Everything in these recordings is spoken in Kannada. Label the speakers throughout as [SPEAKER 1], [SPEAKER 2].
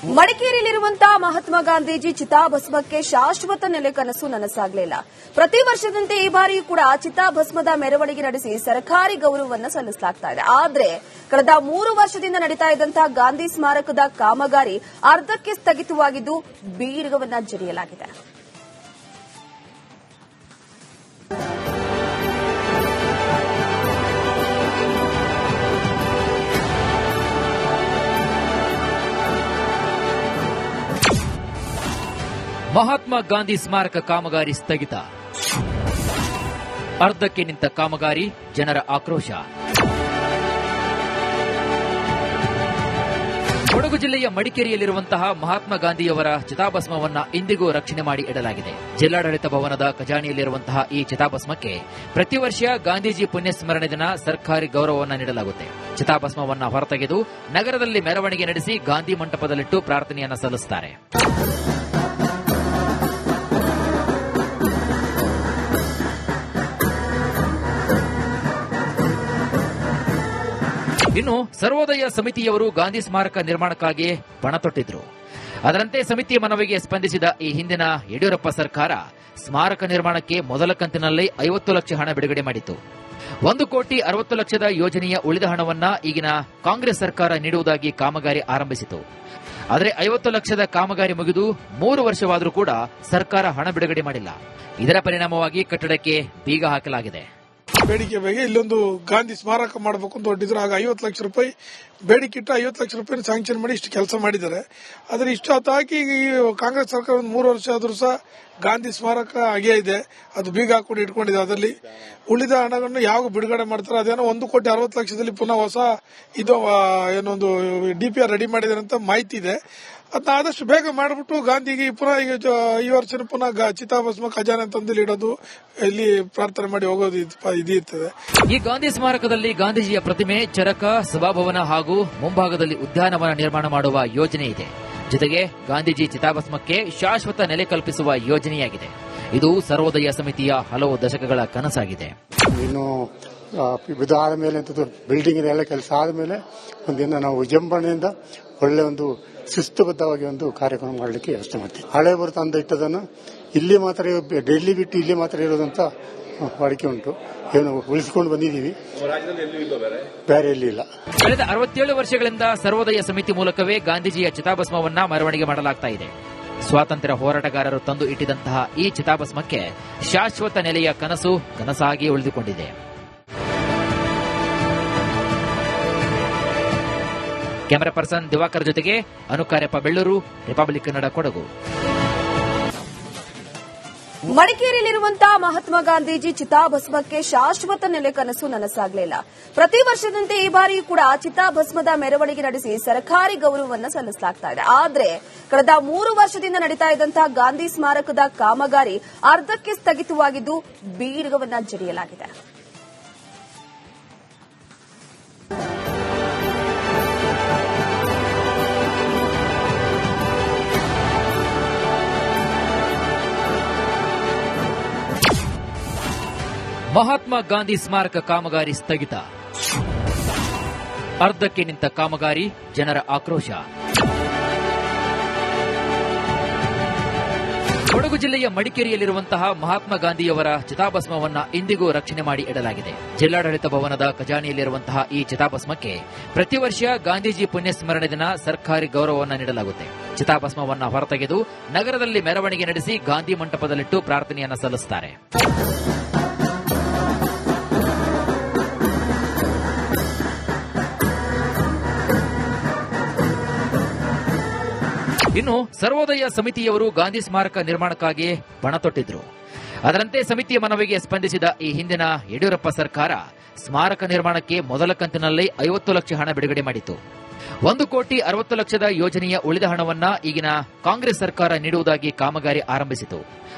[SPEAKER 1] ಮಡಿಕೇರಿಯಲ್ಲಿರುವಂತಹ ಮಹಾತ್ಮ ಗಾಂಧೀಜಿ ಚಿತಾಭಸ್ಮಕ್ಕೆ ಶಾಶ್ವತ ನೆಲೆ ಕನಸು ನನಸಾಗಲಿಲ್ಲ. ಪ್ರತಿ ವರ್ಷದಂತೆ ಈ ಬಾರಿಯೂ ಕೂಡ ಚಿತಾಭಸ್ಮದ ಮೆರವಣಿಗೆ ನಡೆಸಿ ಸರ್ಕಾರಿ ಗೌರವವನ್ನು ಸಲ್ಲಿಸಲಾಗ್ತಾ ಇದೆ. ಆದರೆ ಕಳೆದ 3 ವರ್ಷದಿಂದ ನಡೀತಾ ಇದ್ದಂತಹ ಗಾಂಧಿ ಸ್ಮಾರಕದ ಕಾಮಗಾರಿ ಅರ್ಧಕ್ಕೆ ಸ್ಥಗಿತವಾಗಿದ್ದು ಬೀಗವನ್ನ ಜಡಿಯಲಾಗಿದೆ.
[SPEAKER 2] ಮಹಾತ್ಮ ಗಾಂಧಿ ಸ್ಮಾರಕ ಕಾಮಗಾರಿ ಸ್ಥಗಿತ. ಅರ್ಧಕ್ಕೆ ನಿಂತ ಕಾಮಗಾರಿ, ಜನರ ಆಕ್ರೋಶ. ಕೊಡಗು ಜಿಲ್ಲೆಯ ಮಡಿಕೇರಿಯಲ್ಲಿರುವಂತಹ ಮಹಾತ್ಮ ಗಾಂಧಿಯವರ ಚಿತಾಭಸ್ಮವನ್ನ ಇಂದಿಗೂ ರಕ್ಷಣೆ ಮಾಡಿ ಇಡಲಾಗಿದೆ. ಜಿಲ್ಲಾಡಳಿತ ಭವನದ ಖಜಾನೆಯಲ್ಲಿರುವಂತಹ ಈ ಚಿತಾಭಸ್ಮಕ್ಕೆ ಪ್ರತಿ ವರ್ಷ ಗಾಂಧೀಜಿ ಪುಣ್ಯಸ್ಮರಣೆ ದಿನ ಸರ್ಕಾರಿ ಗೌರವವನ್ನು ನೀಡಲಾಗುತ್ತೆ. ಚಿತಾಭಸ್ಮವನ್ನ ಹೊರತೆಗೆದು ನಗರದಲ್ಲಿ ಮೆರವಣಿಗೆ ನಡೆಸಿ ಗಾಂಧಿ ಮಂಟಪದಲ್ಲಿಟ್ಟು ಪ್ರಾರ್ಥನೆಯನ್ನ ಸಲ್ಲಿಸುತ್ತಾರೆ. ಇನ್ನು ಸರ್ವೋದಯ ಸಮಿತಿಯವರು ಗಾಂಧಿ ಸ್ಮಾರಕ ನಿರ್ಮಾಣಕ್ಕಾಗಿ ಪಣ ತೊಟ್ಟಿದ್ರು. ಅದರಂತೆ ಸಮಿತಿ ಮನವಿಗೆ ಸ್ಪಂದಿಸಿದ ಈ ಹಿಂದಿನ ಯಡಿಯೂರಪ್ಪ ಸರ್ಕಾರ ಸ್ಮಾರಕ ನಿರ್ಮಾಣಕ್ಕೆ ಮೊದಲ ಕಂತಿನಲ್ಲಿ 50 ಲಕ್ಷ ಹಣ ಬಿಡುಗಡೆ ಮಾಡಿತ್ತು. 1,60,00,000 ಯೋಜನೆಯ ಉಳಿದ ಹಣವನ್ನ ಈಗಿನ ಕಾಂಗ್ರೆಸ್ ಸರ್ಕಾರ ನೀಡುವುದಾಗಿ ಕಾಮಗಾರಿ ಆರಂಭಿಸಿತು. ಆದರೆ 50 ಲಕ್ಷದ ಕಾಮಗಾರಿ ಮುಗಿದು 3 ವರ್ಷವಾದರೂ ಕೂಡ ಸರ್ಕಾರ ಹಣ ಬಿಡುಗಡೆ ಮಾಡಿಲ್ಲ. ಇದರ ಪರಿಣಾಮವಾಗಿ ಕಟ್ಟಡಕ್ಕೆ ಬೀಗ ಹಾಕಲಾಗಿದೆ.
[SPEAKER 3] ಬೇಡಿಕೆ ಬಗ್ಗೆ ಇಲ್ಲೊಂದು ಗಾಂಧಿ ಸ್ಮಾರಕ ಮಾಡಬೇಕು ಅಂತ ಹೊರಟಿದ್ರು. ಆಗ 50 ಲಕ್ಷ ರೂಪಾಯಿ ಬೇಡಿಕೆ ಇಟ್ಟು 50 ಲಕ್ಷ ರೂಪಾಯಿ ಸ್ಯಾಂಕ್ಷನ್ ಮಾಡಿ ಇಷ್ಟು ಕೆಲಸ ಮಾಡಿದ್ದಾರೆ. ಆದರೆ ಇಷ್ಟು ಹೊತ್ತು ಹಾಕಿ ಕಾಂಗ್ರೆಸ್ ಸರ್ಕಾರ 3 ವರ್ಷ ಆದ್ರೂ ಸಹ ಗಾಂಧಿ ಸ್ಮಾರಕ ಹಾಗೇ ಇದೆ. ಅದು ಬೀಗ ಹಾಕೊಂಡು ಇಟ್ಕೊಂಡಿದೆ. ಅದರಲ್ಲಿ ಉಳಿದ ಹಣಗಳನ್ನು ಯಾವಾಗ ಬಿಡುಗಡೆ ಮಾಡ್ತಾರೆ, ಅದೇನೋ 1,60,00,000 ಪುನಃ ಹೊಸ ಇದು ಏನೊಂದು DPR ರೆಡಿ ಮಾಡಿದ್ದಾರೆ ಅಂತ ಮಾಹಿತಿ ಇದೆ. ಅದನ್ನ ಆದಷ್ಟು ಬೇಗ ಮಾಡಿಬಿಟ್ಟು ಗಾಂಧಿಗೆ ಪುನಃ ಈ ವರ್ಷ ಪುನಃ ಚಿತಾಭಸ್ಮ ಖಜಾನೆ ತಂದಲ್ಲಿ ಇಡೋದು, ಇಲ್ಲಿ ಪ್ರಾರ್ಥನೆ ಮಾಡಿ ಹೋಗೋದು ಇದಿರ್ತದೆ.
[SPEAKER 2] ಈ ಗಾಂಧಿ ಸ್ಮಾರಕದಲ್ಲಿ ಗಾಂಧೀಜಿಯ ಪ್ರತಿಮೆ, ಚರಕ, ಸಭಾಭವನ ಹಾಗೂ ಮುಂಭಾಗದಲ್ಲಿ ಉದ್ಯಾನವನ ನಿರ್ಮಾಣ ಮಾಡುವ ಯೋಜನೆ ಇದೆ. ಜೊತೆಗೆ ಗಾಂಧೀಜಿ ಚಿತಾಭಸ್ಮಕ್ಕೆ ಶಾಶ್ವತ ನೆಲೆ ಕಲ್ಪಿಸುವ ಯೋಜನೆಯಾಗಿದೆ. ಇದು ಸರ್ವೋದಯ ಸಮಿತಿಯ ಹಲವು ದಶಕಗಳ ಕನಸಾಗಿದೆ.
[SPEAKER 4] ಇನ್ನು ಇದಾದ ಮೇಲೆ ಬಿಲ್ಡಿಂಗ್ ಎಲ್ಲ ಕೆಲಸ ಆದಮೇಲೆ ಒಂದಿನ ನಾವು ವಿಜೃಂಭಣೆಯಿಂದ ಒಳ್ಳೆ ಒಂದು ಶಿಸ್ತುಬದ್ಧವಾಗಿ ಒಂದು ಕಾರ್ಯಕ್ರಮ ಮಾಡಲಿಕ್ಕೆ ವ್ಯವಸ್ಥೆ ಮಾಡ್ತೀವಿ. ಹಳೆ ಬರುತ್ತ ಅಂದ ಇಟ್ಟದನ್ನು ಇಲ್ಲಿ ಮಾತ್ರ ಡೆಲ್ಲಿ ಬಿಟ್ಟು ಇಲ್ಲಿ ಮಾತ್ರ ಇರೋದಂತ ವಾಡಿಕೆ ಉಂಟು. ಏನು ಉಳಿಸಿಕೊಂಡು ಬಂದಿದ್ದೀವಿ, ಬೇರೆ ಎಲ್ಲಿ ಇಲ್ಲ.
[SPEAKER 2] ಕಳೆದ 67 ವರ್ಷಗಳಿಂದ ಸರ್ವೋದಯ ಸಮಿತಿ ಮೂಲಕವೇ ಗಾಂಧೀಜಿಯ ಚಿತಾಭಸ್ಮವನ್ನ ಮೆರವಣಿಗೆ ಮಾಡಲಾಗ್ತಾ ಇದೆ. ಸ್ವಾತಂತ್ರ್ಯ ಹೋರಾಟಗಾರರು ತಂದು ಇಟ್ಟಿದಂತಹ ಈ ಚಿತಾಭಸ್ಮಕ್ಕೆ ಶಾಶ್ವತ ನೆಲೆಯ ಕನಸು ಕನಸಾಗಿ ಉಳಿದುಕೊಂಡಿದೆ. ಕ್ಯಾಮೆರಾ ಪರ್ಸನ್ ದಿವಾಕರ್ ಜೊತೆಗೆ ಅನುಕಾರ್ಯಪ್ಪ ಬೆಳ್ಳೂರು, ರಿಪಬ್ಲಿಕ್ ಕನ್ನಡ, ಕೊಡಗು.
[SPEAKER 1] ಮಡಿಕೇರಿಯಲ್ಲಿರುವಂತಹ ಮಹಾತ್ಮ ಗಾಂಧೀಜಿ ಚಿತಾಭಸ್ಮಕ್ಕೆ ಶಾಶ್ವತ ನೆಲೆ ಕನಸು ನನಸಾಗಲಿಲ್ಲ. ಪ್ರತಿ ವರ್ಷದಂತೆ ಈ ಬಾರಿಯೂ ಕೂಡ ಚಿತಾಭಸ್ಮದ ಮೆರವಣಿಗೆ ನಡೆಸಿ ಸರ್ಕಾರಿ ಗೌರವವನ್ನು ಸಲ್ಲಿಸಲಾಗ್ತಾ ಇದೆ. ಆದರೆ ಕಳೆದ 3 ವರ್ಷದಿಂದ ನಡೀತಾ ಇದ್ದಂತಹ ಗಾಂಧಿ ಸ್ಮಾರಕದ ಕಾಮಗಾರಿ ಅರ್ಧಕ್ಕೆ ಸ್ಥಗಿತವಾಗಿದ್ದು ಬೀಗವನ್ನ ಜಡಿಯಲಾಗಿದೆ.
[SPEAKER 2] ಮಹಾತ್ಮ ಗಾಂಧಿ ಸ್ಮಾರಕ ಕಾಮಗಾರಿ ಸ್ಥಗಿತ. ಅರ್ಧಕ್ಕೆ ನಿಂತ ಕಾಮಗಾರಿ, ಜನರ ಆಕ್ರೋಶ. ಕೊಡಗು ಜಿಲ್ಲೆಯ ಮಡಿಕೇರಿಯಲ್ಲಿರುವಂತಹ ಮಹಾತ್ಮ ಗಾಂಧಿಯವರ ಚಿತಾಭಸ್ಮವನ್ನ ಇಂದಿಗೂ ರಕ್ಷಣೆ ಮಾಡಿ ಇಡಲಾಗಿದೆ. ಜಿಲ್ಲಾಡಳಿತ ಭವನದ ಖಜಾನೆಯಲ್ಲಿರುವಂತಹ ಈ ಚಿತಾಭಸ್ಮಕ್ಕೆ ಪ್ರತಿ ವರ್ಷ ಗಾಂಧೀಜಿ ಪುಣ್ಯಸ್ಮರಣೆ ದಿನ ಸರ್ಕಾರಿ ಗೌರವವನ್ನು ನೀಡಲಾಗುತ್ತೆ. ಚಿತಾಭಸ್ಮವನ್ನ ಹೊರತೆಗೆದು ನಗರದಲ್ಲಿ ಮೆರವಣಿಗೆ ನಡೆಸಿ ಗಾಂಧಿ ಮಂಟಪದಲ್ಲಿಟ್ಟು ಪ್ರಾರ್ಥನೆಯನ್ನ ಸಲ್ಲಿಸುತ್ತಾರೆ. ಇನ್ನು ಸರ್ವೋದಯ ಸಮಿತಿಯವರು ಗಾಂಧಿ ಸ್ಮಾರಕ ನಿರ್ಮಾಣಕ್ಕಾಗಿ ಪಣ ತೊಟ್ಟಿದ್ರು. ಅದರಂತೆ ಸಮಿತಿಯ ಮನವಿಗೆ ಸ್ಪಂದಿಸಿದ ಈ ಹಿಂದಿನ ಯಡಿಯೂರಪ್ಪ ಸರ್ಕಾರ ಸ್ಮಾರಕ ನಿರ್ಮಾಣಕ್ಕೆ ಮೊದಲ ಕಂತಿನಲ್ಲಿ 50 ಲಕ್ಷ ಹಣ ಬಿಡುಗಡೆ ಮಾಡಿತ್ತು. 1,60,00,000 ಯೋಜನೆಯ ಉಳಿದ ಹಣವನ್ನ ಈಗಿನ ಕಾಂಗ್ರೆಸ್ ಸರ್ಕಾರ ನೀಡುವುದಾಗಿ ಕಾಮಗಾರಿ ಆರಂಭಿಸಿತು.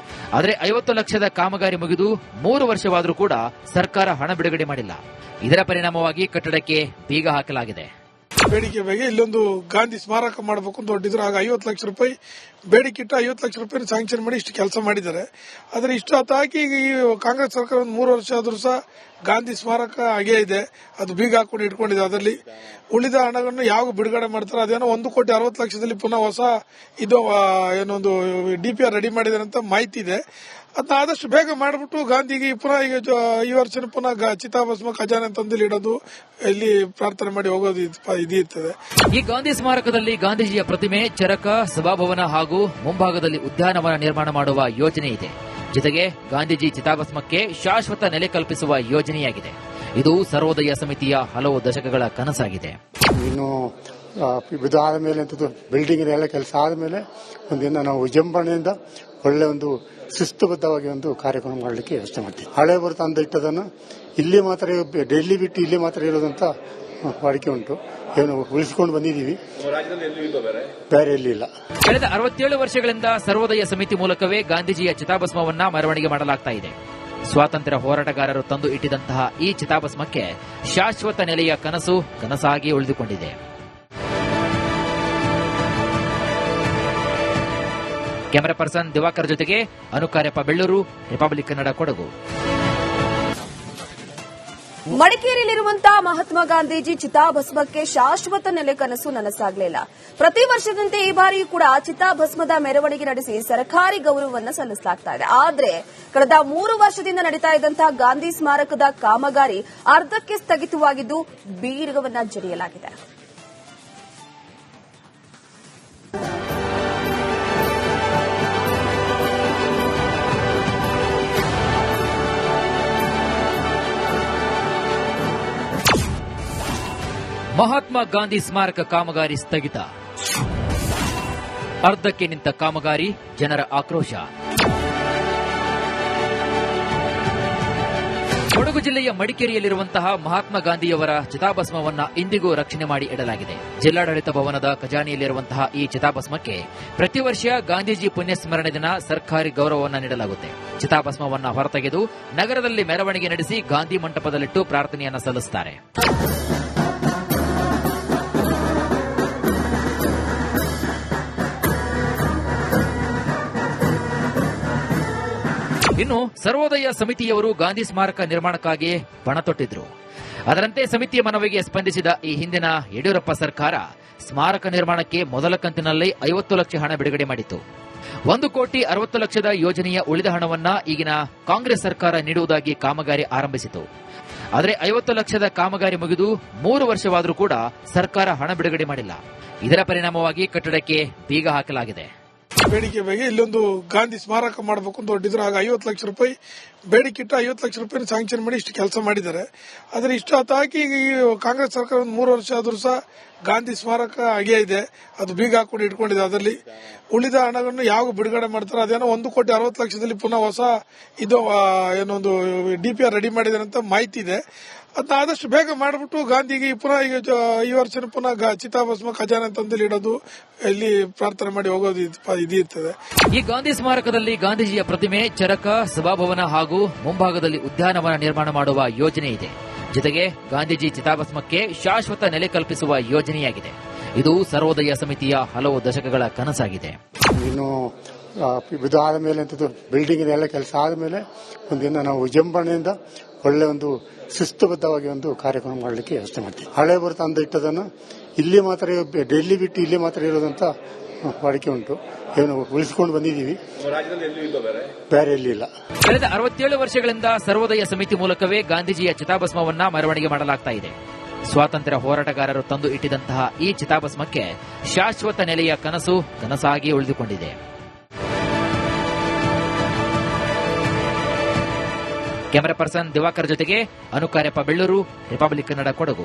[SPEAKER 2] ಆದರೆ 50 ಲಕ್ಷದ ಕಾಮಗಾರಿ ಮುಗಿದು 3 ವರ್ಷವಾದರೂ ಕೂಡ ಸರ್ಕಾರ ಹಣ ಬಿಡುಗಡೆ ಮಾಡಿಲ್ಲ. ಇದರ ಪರಿಣಾಮವಾಗಿ ಕಟ್ಟಡಕ್ಕೆ ಬೀಗ ಹಾಕಲಾಗಿದೆ.
[SPEAKER 3] ಬೇಡಿಕೆ ಬಗ್ಗೆ ಇಲ್ಲೊಂದು ಗಾಂಧಿ ಸ್ಮಾರಕ ಮಾಡಬೇಕು ಅಂತ ಹೊರಟಿದ್ರು. ಆಗ 50 ಲಕ್ಷ ರೂಪಾಯಿ ಬೇಡಿಕೆ ಇಟ್ಟು 50 ಲಕ್ಷ ರೂಪಾಯಿ ಸ್ಯಾಂಕ್ಷನ್ ಮಾಡಿ ಇಷ್ಟು ಕೆಲಸ ಮಾಡಿದ್ದಾರೆ. ಆದ್ರೆ ಇಷ್ಟು ಹಾಕಿ ಈ ಕಾಂಗ್ರೆಸ್ ಸರ್ಕಾರ ಒಂದು 3 ವರ್ಷ ಆದ್ರೂ ಸಹ ಗಾಂಧಿ ಸ್ಮಾರಕ ಹಾಗೇ ಇದೆ, ಅದು ಬೀಗ ಹಾಕೊಂಡು ಇಟ್ಕೊಂಡಿದೆ. ಅದರಲ್ಲಿ ಉಳಿದ ಹಣಗಳನ್ನು ಯಾವಾಗ ಬಿಡುಗಡೆ ಮಾಡ್ತಾರೆ, ಅದೇನೋ 1,60,00,000 ಪುನಃ ಹೊಸ ಇದು ಏನೊಂದು DPR ರೆಡಿ ಮಾಡಿದ್ದಾರೆ ಅಂತ ಮಾಹಿತಿ ಇದೆ. ಅದನ್ನ ಆದಷ್ಟು ಬೇಗ ಮಾಡಿಬಿಟ್ಟು ಗಾಂಧಿಗೆ ಪುನಃ ಈಗ ಈ ವರ್ಷ ಪುನಃ ಚಿತಾಭಸ್ಮ ಖಜಾನೆ ತಂದಲ್ಲಿ ಇಡೋದು, ಇಲ್ಲಿ ಪ್ರಾರ್ಥನೆ ಮಾಡಿ ಹೋಗೋದು ಇರ್ತದೆ.
[SPEAKER 2] ಈ ಗಾಂಧಿ ಸ್ಮಾರಕದಲ್ಲಿ ಗಾಂಧೀಜಿಯ ಪ್ರತಿಮೆ, ಚರಕ, ಸಭಾಭವನ ಹಾಗೂ ಮುಂಭಾಗದಲ್ಲಿ ಉದ್ಯಾನವನ ನಿರ್ಮಾಣ ಮಾಡುವ ಯೋಜನೆ ಇದೆ. ಜೊತೆಗೆ ಗಾಂಧೀಜಿ ಚಿತಾಭಸ್ಮಕ್ಕೆ ಶಾಶ್ವತ ನೆಲೆ ಕಲ್ಪಿಸುವ ಯೋಜನೆಯಾಗಿದೆ. ಇದು ಸರ್ವೋದಯ ಸಮಿತಿಯ ಹಲವು ದಶಕಗಳ ಕನಸಾಗಿದೆ.
[SPEAKER 4] ಇನ್ನು ಇದಾದ ಮೇಲೆ ಬಿಲ್ಡಿಂಗ್ ಎಲ್ಲ ಕೆಲಸ ಆದಮೇಲೆ ಒಂದಿನ ನಾವು ವಿಜೃಂಭಣೆಯಿಂದ ಒಳ್ಳೆ ಒಂದು ಶಿಸ್ತುಬದ್ಧವಾಗಿ ಒಂದು ಕಾರ್ಯಕ್ರಮ ಮಾಡಲಿಕ್ಕೆ ವ್ಯವಸ್ಥೆ ಮಾಡ್ತೀವಿ. ಹಳೆ ಬರುತ್ತ ಅಂದ ಇಟ್ಟದನ್ನು ಇಲ್ಲಿ ಮಾತ್ರ ಡೆಲ್ಲಿ ಬಿಟ್ಟು ಇಲ್ಲಿ ಮಾತ್ರ ಇರೋದಂತ ವಾಡಿಕೆ ಉಂಟು. ಏನು ಉಳಿಸಿಕೊಂಡು ಬಂದಿದ್ದೀವಿ, ಬೇರೆ ಎಲ್ಲಿ ಇಲ್ಲ.
[SPEAKER 2] ಕಳೆದ 67 ವರ್ಷಗಳಿಂದ ಸರ್ವೋದಯ ಸಮಿತಿ ಮೂಲಕವೇ ಗಾಂಧೀಜಿಯ ಚಿತಾಭಸ್ಮವನ್ನ ಮೆರವಣಿಗೆ ಮಾಡಲಾಗ್ತಾ ಇದೆ. ಸ್ವಾತಂತ್ರ್ಯ ಹೋರಾಟಗಾರರು ತಂದು ಇಟ್ಟಿದಂತಹ ಈ ಚಿತಾಭಸ್ಮಕ್ಕೆ ಶಾಶ್ವತ ನೆಲೆಯ ಕನಸಾಗಿ ಉಳಿದುಕೊಂಡಿದೆ. ಕ್ಯಾಮೆರಾ ಪರ್ಸನ್ ದಿವಾಕರ್ ಜೊತೆಗೆ ಅನುಕಾರ್ಯಪ್ಪ ಬೆಳ್ಳೂರು, ರಿಪಬ್ಲಿಕ್ ಕನ್ನಡ, ಕೊಡಗು.
[SPEAKER 1] ಮಡಿಕೇರಿಯಲ್ಲಿರುವಂತಹ ಮಹಾತ್ಮ ಗಾಂಧೀಜಿ ಚಿತಾಭಸ್ಮಕ್ಕೆ ಶಾಶ್ವತ ನೆಲೆ ಕನಸು ನನಸಾಗಲಿಲ್ಲ. ಪ್ರತಿ ವರ್ಷದಂತೆ ಈ ಬಾರಿಯೂ ಕೂಡ ಚಿತಾಭಸ್ಮದ ಮೆರವಣಿಗೆ ನಡೆಸಿ ಸರ್ಕಾರಿ ಗೌರವವನ್ನು ಸಲ್ಲಿಸಲಾಗ್ತಾ ಇದೆ. ಆದರೆ ಕಳೆದ 3 ವರ್ಷದಿಂದ ನಡೀತಾ ಇದ್ದಂತಹ ಗಾಂಧಿ ಸ್ಮಾರಕದ ಕಾಮಗಾರಿ ಅರ್ಧಕ್ಕೆ ಸ್ಥಗಿತವಾಗಿದ್ದು ಬೀಗವನ್ನ ಜಡಿಯಲಾಗಿದೆ.
[SPEAKER 2] ಮಹಾತ್ಮ ಗಾಂಧಿ ಸ್ಮಾರಕ ಕಾಮಗಾರಿ ಸ್ಥಗಿತ. ಅರ್ಧಕ್ಕೆ ನಿಂತ ಕಾಮಗಾರಿ, ಜನರ ಆಕ್ರೋಶ. ಕೊಡಗು ಜಿಲ್ಲೆಯ ಮಡಿಕೇರಿಯಲ್ಲಿರುವಂತಹ ಮಹಾತ್ಮ ಗಾಂಧಿಯವರ ಚಿತಾಭಸ್ಮವನ್ನ ಇಂದಿಗೂ ರಕ್ಷಣೆ ಮಾಡಿ ಇಡಲಾಗಿದೆ. ಜಿಲ್ಲಾಡಳಿತ ಭವನದ ಖಜಾನೆಯಲ್ಲಿರುವಂತಹ ಈ ಚಿತಾಭಸ್ಮಕ್ಕೆ ಪ್ರತಿ ವರ್ಷ ಗಾಂಧೀಜಿ ಪುಣ್ಯಸ್ಮರಣೆ ದಿನ ಸರ್ಕಾರಿ ಗೌರವವನ್ನು ನೀಡಲಾಗುತ್ತೆ. ಚಿತಾಭಸ್ಮವನ್ನ ಹೊರತೆಗೆದು ನಗರದಲ್ಲಿ ಮೆರವಣಿಗೆ ನಡೆಸಿ ಗಾಂಧಿ ಮಂಟಪದಲ್ಲಿಟ್ಟು ಪ್ರಾರ್ಥನೆಯನ್ನ ಸಲ್ಲಿಸುತ್ತಾರೆ. ಇನ್ನು ಸರ್ವೋದಯ ಸಮಿತಿಯವರು ಗಾಂಧಿ ಸ್ಮಾರಕ ನಿರ್ಮಾಣಕ್ಕಾಗಿ ಪಣ ತೊಟ್ಟಿದ್ರು. ಅದರಂತೆ ಸಮಿತಿಯ ಮನವಿಗೆ ಸ್ಪಂದಿಸಿದ ಈ ಹಿಂದಿನ ಯಡಿಯೂರಪ್ಪ ಸರ್ಕಾರ ಸ್ಮಾರಕ ನಿರ್ಮಾಣಕ್ಕೆ ಮೊದಲ ಕಂತಿನಲ್ಲಿ 50 ಲಕ್ಷ ಹಣ ಬಿಡುಗಡೆ ಮಾಡಿತ್ತು. 1,60,00,000 ಯೋಜನೆಯ ಉಳಿದ ಹಣವನ್ನ ಈಗಿನ ಕಾಂಗ್ರೆಸ್ ಸರ್ಕಾರ ನೀಡುವುದಾಗಿ ಕಾಮಗಾರಿ ಆರಂಭಿಸಿತು. ಆದರೆ 50 ಲಕ್ಷದ ಕಾಮಗಾರಿ ಮುಗಿದು 3 ವರ್ಷವಾದರೂ ಕೂಡ ಸರ್ಕಾರ ಹಣ ಬಿಡುಗಡೆ ಮಾಡಿಲ್ಲ. ಇದರ ಪರಿಣಾಮವಾಗಿ ಕಟ್ಟಡಕ್ಕೆ ಬೀಗ ಹಾಕಲಾಗಿದೆ.
[SPEAKER 3] ಬೇಡಿಕೆ ಬಗ್ಗೆ ಇಲ್ಲೊಂದು ಗಾಂಧಿ ಸ್ಮಾರಕ ಮಾಡಬೇಕು ಅಂತ ಹೊರಟಿದ್ರು. ಆಗ 50 ಲಕ್ಷ ರೂಪಾಯಿ ಬೇಡಿಕೆ ಇಟ್ಟು 50 ಲಕ್ಷ ರೂಪಾಯಿ ಸ್ಯಾಂಕ್ಷನ್ ಮಾಡಿ ಇಷ್ಟು ಕೆಲಸ ಮಾಡಿದ್ದಾರೆ. ಆದ್ರೆ ಇಷ್ಟು ಹಾಕಿ ಈ ಕಾಂಗ್ರೆಸ್ ಸರ್ಕಾರ ಒಂದು 3 ವರ್ಷ ಆದ್ರೂ ಸಹ ಗಾಂಧಿ ಸ್ಮಾರಕ ಹಾಗೇ ಇದೆ, ಅದು ಬೀಗ ಹಾಕೊಂಡು ಇಟ್ಕೊಂಡಿದೆ. ಅದರಲ್ಲಿ ಉಳಿದ ಹಣಗಳನ್ನು ಯಾವಾಗ ಬಿಡುಗಡೆ ಮಾಡ್ತಾರೆ, ಅದೇನೋ 1,60,00,000 ಪುನಃ ಹೊಸ ಇದು ಏನೊಂದು DPR ರೆಡಿ ಮಾಡಿದ್ದಾರೆ ಅಂತ ಮಾಹಿತಿ ಇದೆ. ಅದನ್ನ ಆದಷ್ಟು ಬೇಗ ಮಾಡಿಬಿಟ್ಟು ಗಾಂಧಿಗೆ ಪುನಃ ಈಗ ಈ ವರ್ಷ ಪುನಃ ಚಿತಾಭಸ್ಮ ಖಜಾನೆ ತಂದಲ್ಲಿ ಇಡೋದು, ಇಲ್ಲಿ ಪ್ರಾರ್ಥನೆ ಮಾಡಿ ಹೋಗೋದು ಇರ್ತದೆ.
[SPEAKER 2] ಈ ಗಾಂಧಿ ಸ್ಮಾರಕದಲ್ಲಿ ಗಾಂಧೀಜಿಯ ಪ್ರತಿಮೆ, ಚರಕ, ಸಭಾಭವನ ಹಾಗೂ ಮುಂಭಾಗದಲ್ಲಿ ಉದ್ಯಾನವನ ನಿರ್ಮಾಣ ಮಾಡುವ ಯೋಜನೆ ಇದೆ. ಜೊತೆಗೆ ಗಾಂಧೀಜಿ ಚಿತಾಭಸ್ಮಕ್ಕೆ ಶಾಶ್ವತ ನೆಲೆ ಕಲ್ಪಿಸುವ ಯೋಜನೆಯಾಗಿದೆ. ಇದು ಸರ್ವೋದಯ ಸಮಿತಿಯ ಹಲವು ದಶಕಗಳ ಕನಸಾಗಿದೆ.
[SPEAKER 4] ಇನ್ನು ಇದಾದ ಮೇಲೆ ಬಿಲ್ಡಿಂಗ್ ಎಲ್ಲ ಕೆಲಸ ಆದಮೇಲೆ ಒಂದಿನ ನಾವು ವಿಜೃಂಭಣೆಯಿಂದ ಒಳ್ಳೆ ಒಂದು ಶಿಸ್ತುಬದ್ಧವಾಗಿ ಒಂದು ಕಾರ್ಯಕ್ರಮ ಮಾಡಲಿಕ್ಕೆ ವ್ಯವಸ್ಥೆ ಮಾಡ್ತೀವಿ. ಹಳೆ ಬರುತ್ತ ಅಂದ ಇಟ್ಟದನ್ನು ಇಲ್ಲಿ ಮಾತ್ರ ಡೆಲ್ಲಿ ಬಿಟ್ಟು ಇಲ್ಲಿ ಮಾತ್ರ ಇರೋದಂತ ವಾಡಿಕೆ ಉಂಟು. ಏನು ಉಳಿಸಿಕೊಂಡು ಬಂದಿದ್ದೀವಿ, ಬೇರೆ ಎಲ್ಲಿ ಇಲ್ಲ.
[SPEAKER 2] ಕಳೆದ 67 ವರ್ಷಗಳಿಂದ ಸರ್ವೋದಯ ಸಮಿತಿ ಮೂಲಕವೇ ಗಾಂಧೀಜಿಯ ಚಿತಾಭಸ್ಮವನ್ನ ಮೆರವಣಿಗೆ ಮಾಡಲಾಗ್ತಾ ಇದೆ. ಸ್ವಾತಂತ್ರ್ಯ ಹೋರಾಟಗಾರರು ತಂದು ಇಟ್ಟಿದಂತಹ ಈ ಚಿತಾಭಸ್ಮಕ್ಕೆ ಶಾಶ್ವತ ನೆಲೆಯ ಕನಸಾಗಿ ಉಳಿದುಕೊಂಡಿದೆ. ಕ್ಯಾಮೆರಾ ಪರ್ಸನ್ ದಿವಾಕರ್ ಜೊತೆಗೆ ಅನುಕಾರ್ಯಪ್ಪ ಬೆಳ್ಳೂರು, ರಿಪಬ್ಲಿಕ್ ಕನ್ನಡ, ಕೊಡಗು.